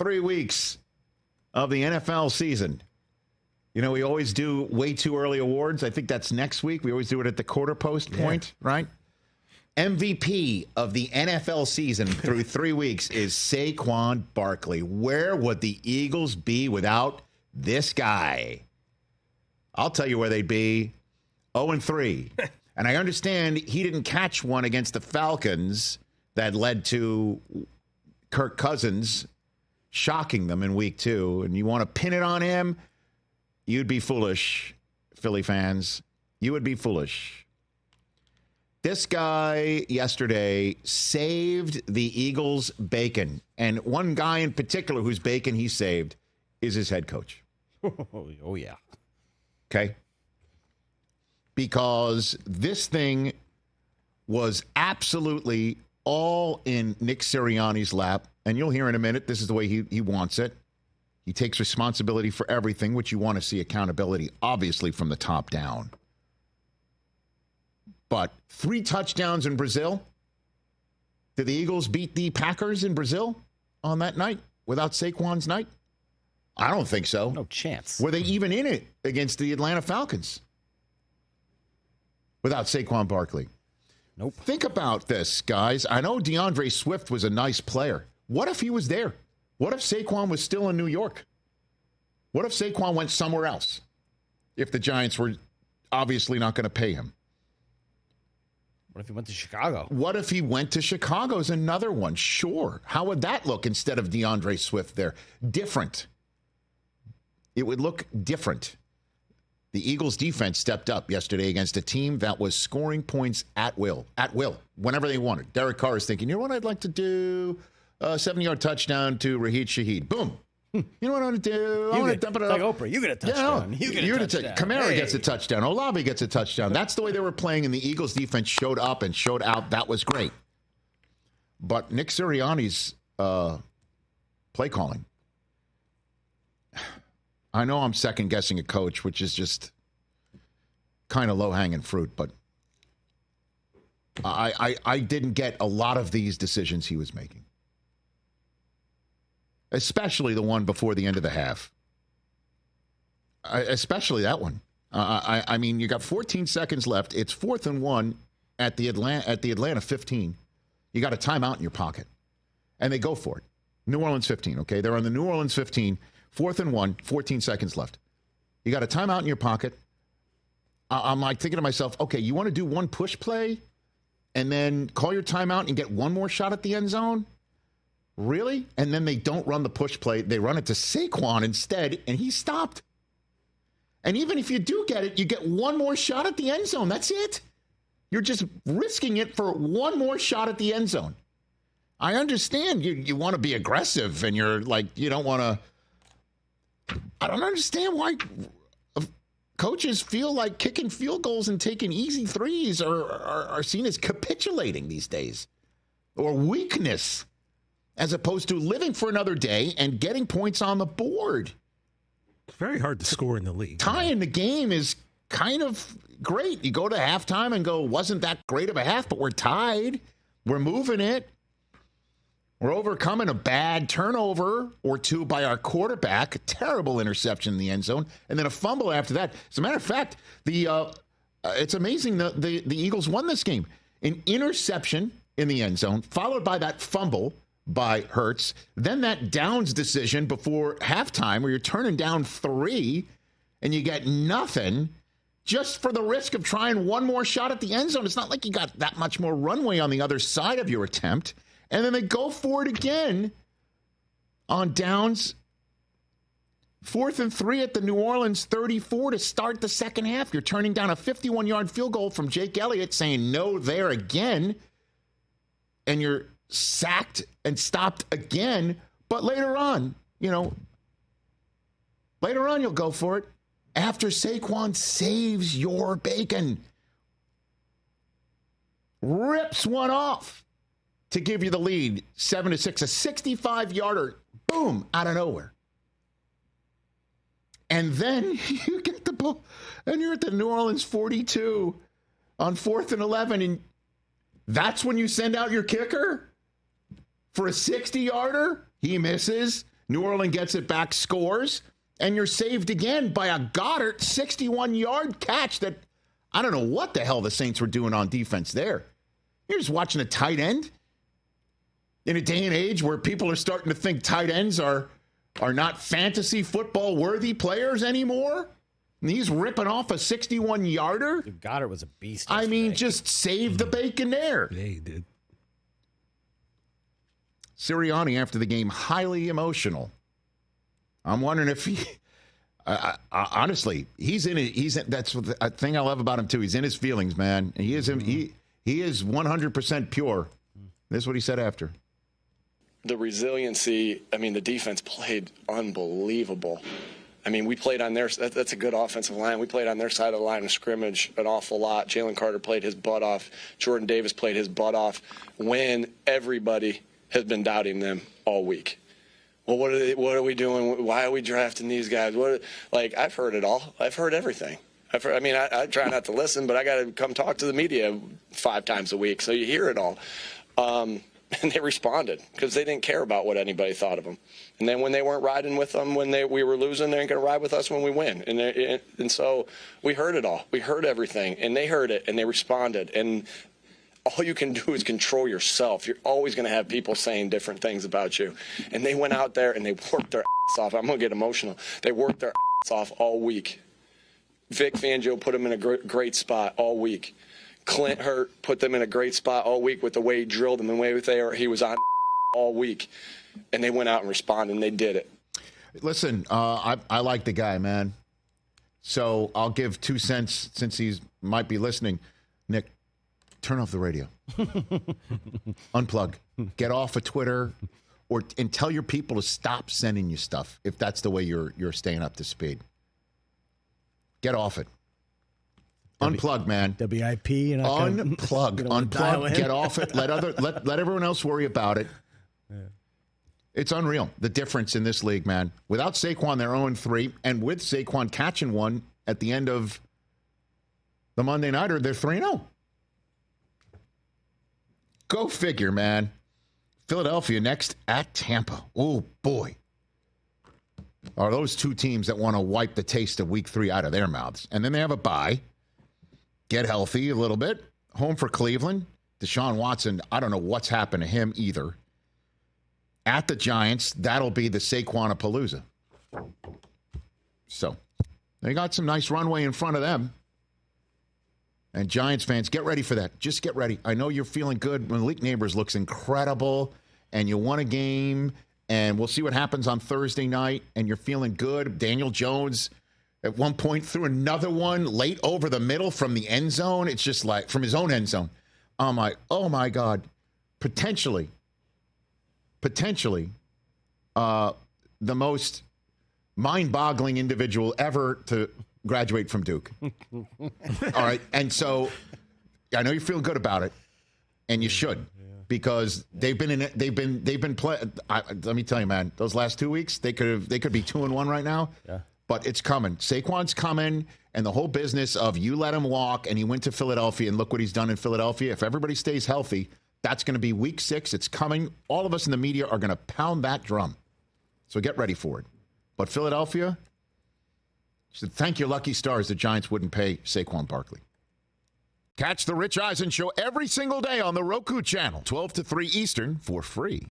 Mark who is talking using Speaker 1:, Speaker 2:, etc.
Speaker 1: 3 weeks of the NFL season. You know, we always do way too early awards. I think that's next week. We always do it at the quarter post point, right? MVP of the NFL season through 3 weeks is Saquon Barkley. Where would the Eagles be without this guy? I'll tell you where they'd be. 0-3. And I understand he didn't catch one against the Falcons that led to Kirk Cousins shocking them in week 2. And you want to pin it on him? You'd be foolish, Philly fans. You would be foolish. This guy yesterday saved the Eagles' bacon. And one guy in particular whose bacon he saved is his head coach.
Speaker 2: Oh, yeah.
Speaker 1: Okay? Because this thing was absolutely all in Nick Sirianni's lap. And you'll hear in a minute, this is the way he wants it. He takes responsibility for everything, which you want to see accountability, obviously, from the top down. But 3 touchdowns in Brazil. Did the Eagles beat the Packers in Brazil on that night without Saquon's night? I don't think so.
Speaker 2: No chance.
Speaker 1: Were they even in it against the Atlanta Falcons without Saquon Barkley?
Speaker 2: Nope.
Speaker 1: Think about this, guys. I know DeAndre Swift was a nice player. What if he was there? What if Saquon was still in New York? What if Saquon went somewhere else if the Giants were obviously not going to pay him?
Speaker 2: What if he went to Chicago?
Speaker 1: What if he went to Chicago is another one? Sure. How would that look instead of DeAndre Swift there? Different. It would look different. The Eagles defense stepped up yesterday against a team that was scoring points at will, whenever they wanted. Derek Carr is thinking, you know what I'd like to do? A 70-yard touchdown to Raheed Shaheed. Boom. You know what I want to do? I want to dump it
Speaker 2: like
Speaker 1: up.
Speaker 2: Oprah. You get a touchdown. You get a touchdown.
Speaker 1: Kamara gets a touchdown. Olave gets a touchdown. That's the way they were playing, and the Eagles defense showed up and showed out. That was great. But Nick Sirianni's play calling. I know I'm second-guessing a coach, which is just kind of low-hanging fruit, but I didn't get a lot of these decisions he was making. Especially the one before the end of the half. Especially that one. I mean, you got 14 seconds left. It's 4th and 1 at the Atlanta 15. You got a timeout in your pocket. And they go for it. New Orleans 15, okay? They're on the New Orleans 15. 4th and 1, 14 seconds left. You got a timeout in your pocket. I'm like thinking to myself, okay, you want to do one push play and then call your timeout and get one more shot at the end zone? Really? And then they don't run the push play. They run it to Saquon instead, and he stopped. And even if you do get it, you get one more shot at the end zone. That's it. You're just risking it for one more shot at the end zone. I understand you want to be aggressive, and you're like, you don't want to. I don't understand why coaches feel like kicking field goals and taking easy threes are seen as capitulating these days or weakness, as opposed to living for another day and getting points on the board.
Speaker 3: It's very hard to score in the league.
Speaker 1: Tying the game is kind of great. You go to halftime and go, wasn't that great of a half, but we're tied. We're moving it. We're overcoming a bad turnover or two by our quarterback, a terrible interception in the end zone, and then a fumble after that. As a matter of fact, it's amazing the Eagles won this game. An interception in the end zone, followed by that fumble by Hurts, then that downs decision before halftime where you're turning down 3 and you get nothing just for the risk of trying one more shot at the end zone. It's not like you got that much more runway on the other side of your attempt. And then they go for it again on downs. 4th and 3 at the New Orleans 34 to start the second half. You're turning down a 51-yard field goal from Jake Elliott saying no there again. And you're sacked and stopped again. But later on, you'll go for it after Saquon saves your bacon. Rips one off to give you the lead, 7-6, a 65-yarder, boom, out of nowhere. And then you get the ball, and you're at the New Orleans 42 on 4th and 11, and that's when you send out your kicker for a 60-yarder. He misses. New Orleans gets it back, scores, and you're saved again by a Goddard 61-yard catch that I don't know what the hell the Saints were doing on defense there. You're just watching a tight end in a day and age where people are starting to think tight ends are not fantasy football worthy players anymore. And he's ripping off a 61-yarder.
Speaker 2: Goddard was a beast.
Speaker 1: I mean, just save the bacon there.
Speaker 3: Yeah, he did.
Speaker 1: Sirianni after the game, highly emotional. I'm wondering if he, honestly, he's in it. That's the thing I love about him too. He's in his feelings, man. He is 100% pure. This is what he said after.
Speaker 4: The resiliency. I mean, the defense played unbelievable. I mean, we played on their. That's a good offensive line. We played on their side of the line of scrimmage an awful lot. Jalen Carter played his butt off. Jordan Davis played his butt off. When everybody has been doubting them all week. Well, what are we doing? Why are we drafting these guys? I've heard it all. I've heard everything. I try not to listen, but I got to come talk to the media 5 times a week, so you hear it all. And they responded because they didn't care about what anybody thought of them. And then when they weren't riding with them, when we were losing, they ain't going to ride with us when we win. And so we heard it all. We heard everything, and they heard it, and they responded. And all you can do is control yourself. You're always going to have people saying different things about you. And they went out there and they worked their ass off. I'm going to get emotional. They worked their ass off all week. Vic Fangio put them in a great spot all week. Clint Hurt put them in a great spot all week with the way he drilled them and the way he was on all week. And they went out and responded, and they did it.
Speaker 1: Listen, I like the guy, man. So I'll give 2 cents since he might be listening. Nick, turn off the radio. Unplug. Get off of Twitter, and tell your people to stop sending you stuff if that's the way you're staying up to speed. Get off it. Unplug, man.
Speaker 2: WIP.
Speaker 1: Unplug. Get off it. Let everyone else worry about it. Yeah. It's unreal, the difference in this league, man. Without Saquon, they're 0-3, and with Saquon catching one at the end of the Monday Nighter, they're 3-0. Go figure, man. Philadelphia next at Tampa. Oh, boy. Are those 2 teams that want to wipe the taste of week 3 out of their mouths. And then they have a bye. Get healthy a little bit. Home for Cleveland. Deshaun Watson, I don't know what's happened to him either. At the Giants, that'll be the Saquon-a-palooza. So, they got some nice runway in front of them. And Giants fans, get ready for that. Just get ready. I know you're feeling good. Malik Neighbors looks incredible, and you won a game, and we'll see what happens on Thursday night, and you're feeling good. Daniel Jones, at one point, threw another one late over the middle from the end zone. It's just like, from his own end zone. I'm like, oh, my God. Potentially, the most mind-boggling individual ever to graduate from Duke. All right, and so I know you feel good about it, and you should, because they've been playing. Let me tell you, man, those last 2 weeks they could be 2-1 right now. Yeah. But it's coming. Saquon's coming, and the whole business of you let him walk, and he went to Philadelphia, and look what he's done in Philadelphia. If everybody stays healthy, that's going to be week 6. It's coming. All of us in the media are going to pound that drum. So get ready for it. But Philadelphia, should thank your lucky stars the Giants wouldn't pay Saquon Barkley. Catch the Rich Eisen Show every single day on the Roku Channel, 12 to 3 Eastern, for free.